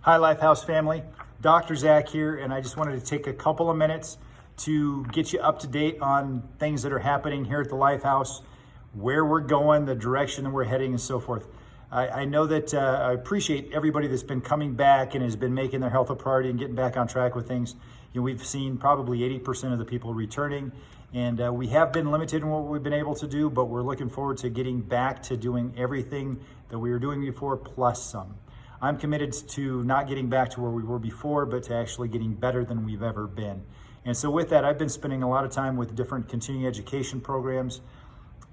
Hi, Lifehouse family. Dr. Zach here, and I just wanted to take a couple of minutes to get you up to date on things that are happening here at the Lifehouse, where we're going, the direction that we're heading, and so forth. I know that I appreciate everybody that's been coming back and has been making their health a priority and getting back on track with things. You know, we've seen probably 80% of the people returning, and we have been limited in what we've been able to do, but we're looking forward to getting back to doing everything that we were doing before, plus some. I'm committed to not getting back to where we were before, but to actually getting better than we've ever been. And so with that, I've been spending a lot of time with different continuing education programs,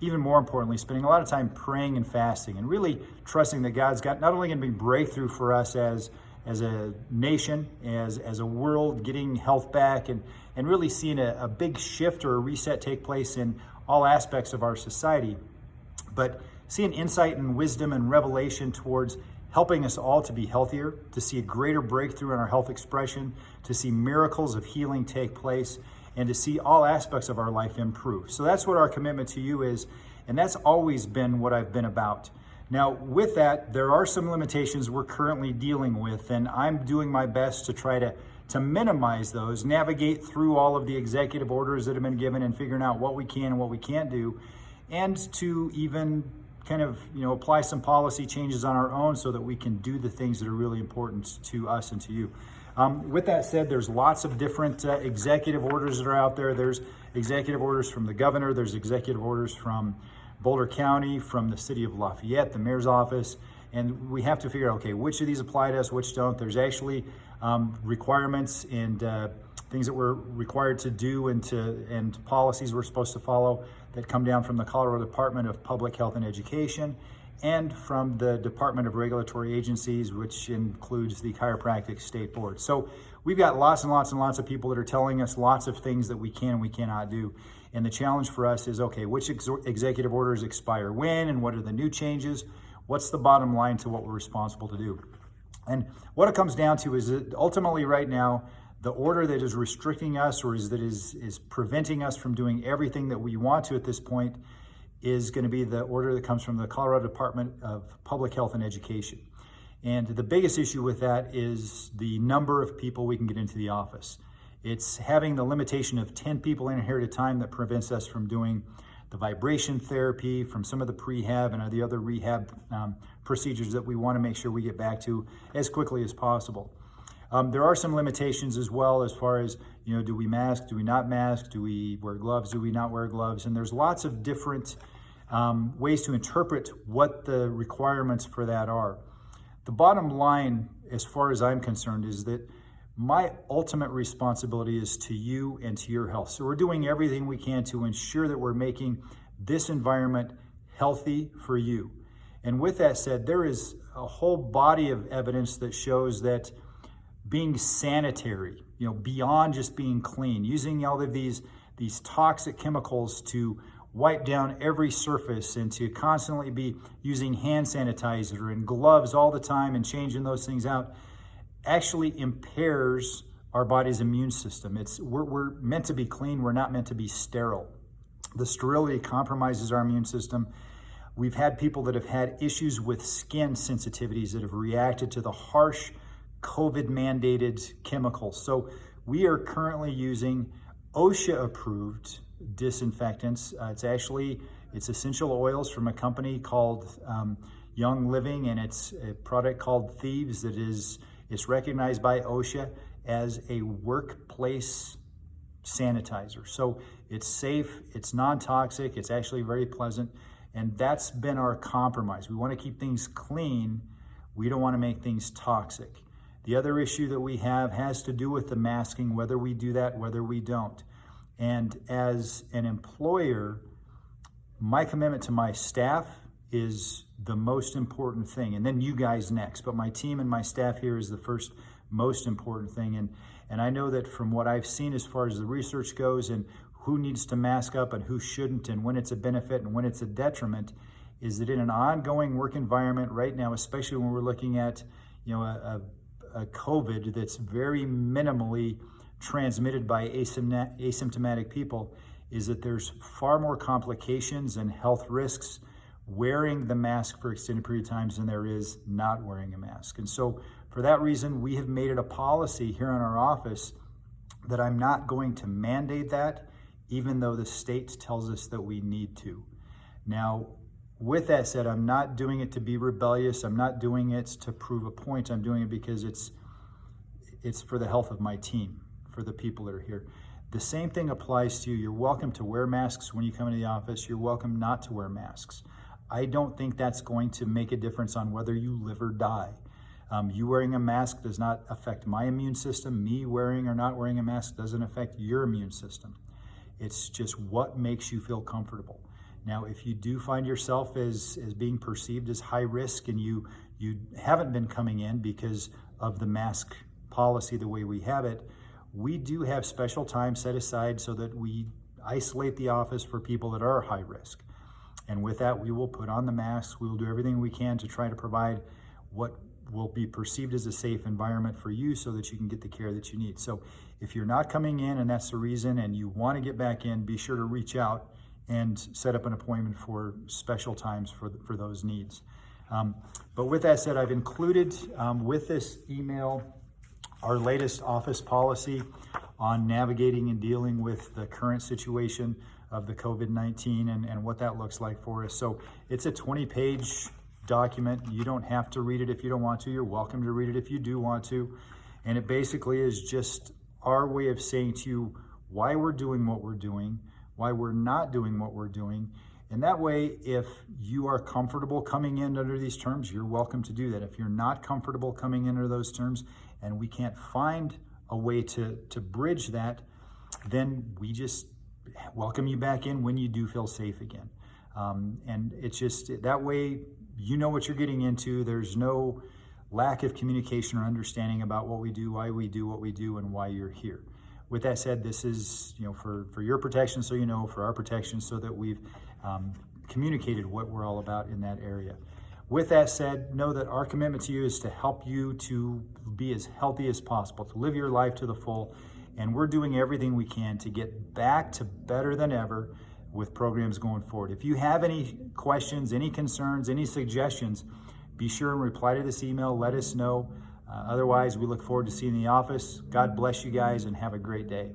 even more importantly, spending a lot of time praying and fasting and really trusting that God's got not only going to be breakthrough for us as a nation, as a world, getting health back and really seeing a big shift or a reset take place in all aspects of our society, but seeing insight and wisdom and revelation towards helping us all to be healthier, to see a greater breakthrough in our health expression, to see miracles of healing take place, and to see all aspects of our life improve. So that's what our commitment to you is, and that's always been what I've been about. Now, with that, there are some limitations we're currently dealing with, and I'm doing my best to try to minimize those, navigate through all of the executive orders that have been given and figuring out what we can and what we can't do, and to even kind of, apply some policy changes on our own so that we can do the things that are really important to us and to you. With that said, there's lots of different executive orders that are out there. There's executive orders from the governor. There's executive orders from Boulder County, from the city of Lafayette, the mayor's office. And we have to figure out, okay, which of these apply to us, which don't. There's actually requirements and things that we're required to do and policies we're supposed to follow that come down from the Colorado Department of Public Health and Education and from the Department of Regulatory Agencies, which includes the Chiropractic State Board. So we've got lots and lots and lots of people that are telling us lots of things that we can and we cannot do. And the challenge for us is, okay, which executive orders expire when and what are the new changes? What's the bottom line to what we're responsible to do? And what it comes down to is that ultimately right now, the order that is restricting us or that is preventing us from doing everything that we want to at this point is going to be the order that comes from the Colorado Department of Public Health and Education. And the biggest issue with that is the number of people we can get into the office. It's having the limitation of 10 people in here at a time that prevents us from doing the vibration therapy, from some of the prehab and the other rehab procedures that we want to make sure we get back to as quickly as possible. There are some limitations as well as far as, do we mask, do we not mask, do we wear gloves, do we not wear gloves? And there's lots of different ways to interpret what the requirements for that are. The bottom line, as far as I'm concerned, is that my ultimate responsibility is to you and to your health. So we're doing everything we can to ensure that we're making this environment healthy for you. And with that said, there is a whole body of evidence that shows that being sanitary, beyond just being clean, using all of these toxic chemicals to wipe down every surface and to constantly be using hand sanitizer and gloves all the time and changing those things out actually impairs our body's immune system. We're meant to be clean. We're not meant to be sterile. The sterility compromises our immune system. We've had people that have had issues with skin sensitivities that have reacted to the harsh COVID-mandated chemicals. So we are currently using OSHA-approved disinfectants. It's essential oils from a company called Young Living, and it's a product called Thieves that it's recognized by OSHA as a workplace sanitizer. So it's safe, it's non-toxic, it's actually very pleasant, and that's been our compromise. We want to keep things clean. We don't want to make things toxic. The other issue that we have has to do with the masking, whether we do that, whether we don't. And as an employer, my commitment to my staff is the most important thing. And then you guys next. But my team and my staff here is the first most important thing. And I know that from what I've seen as far as the research goes and who needs to mask up and who shouldn't and when it's a benefit and when it's a detriment, is that in an ongoing work environment right now, especially when we're looking at a COVID that's very minimally transmitted by asymptomatic people, is that there's far more complications and health risks wearing the mask for extended period of times than there is not wearing a mask. And so for that reason, we have made it a policy here in our office that I'm not going to mandate that, even though the state tells us that we need to. Now, with that said, I'm not doing it to be rebellious. I'm not doing it to prove a point. I'm doing it because it's for the health of my team, for the people that are here. The same thing applies to you. You're welcome to wear masks when you come into the office. You're welcome not to wear masks. I don't think that's going to make a difference on whether you live or die. You wearing a mask does not affect my immune system. Me wearing or not wearing a mask doesn't affect your immune system. It's just what makes you feel comfortable. Now, if you do find yourself as being perceived as high risk and you haven't been coming in because of the mask policy the way we have it, we do have special time set aside so that we isolate the office for people that are high risk. And with that, we will put on the masks. We will do everything we can to try to provide what will be perceived as a safe environment for you so that you can get the care that you need. So if you're not coming in and that's the reason and you want to get back in, be sure to reach out and set up an appointment for special times for those needs. But with that said, I've included with this email our latest office policy on navigating and dealing with the current situation of the COVID-19 and what that looks like for us. So it's a 20-page document. You don't have to read it if you don't want to. You're welcome to read it if you do want to. And it basically is just our way of saying to you why we're doing what we're doing, why we're not doing what we're doing. And that way, if you are comfortable coming in under these terms, you're welcome to do that. If you're not comfortable coming in under those terms and we can't find a way to bridge that, then we just welcome you back in when you do feel safe again. And it's just that way you know what you're getting into. There's no lack of communication or understanding about what we do, why we do what we do, and why you're here. With that said, this is for your protection, so for our protection, so that we've communicated what we're all about in that area. With that said, know that our commitment to you is to help you to be as healthy as possible, to live your life to the full, and we're doing everything we can to get back to better than ever with programs going forward. If you have any questions, any concerns, any suggestions, be sure and reply to this email. Let us know. Otherwise, we look forward to seeing you in the office. God bless you guys and have a great day.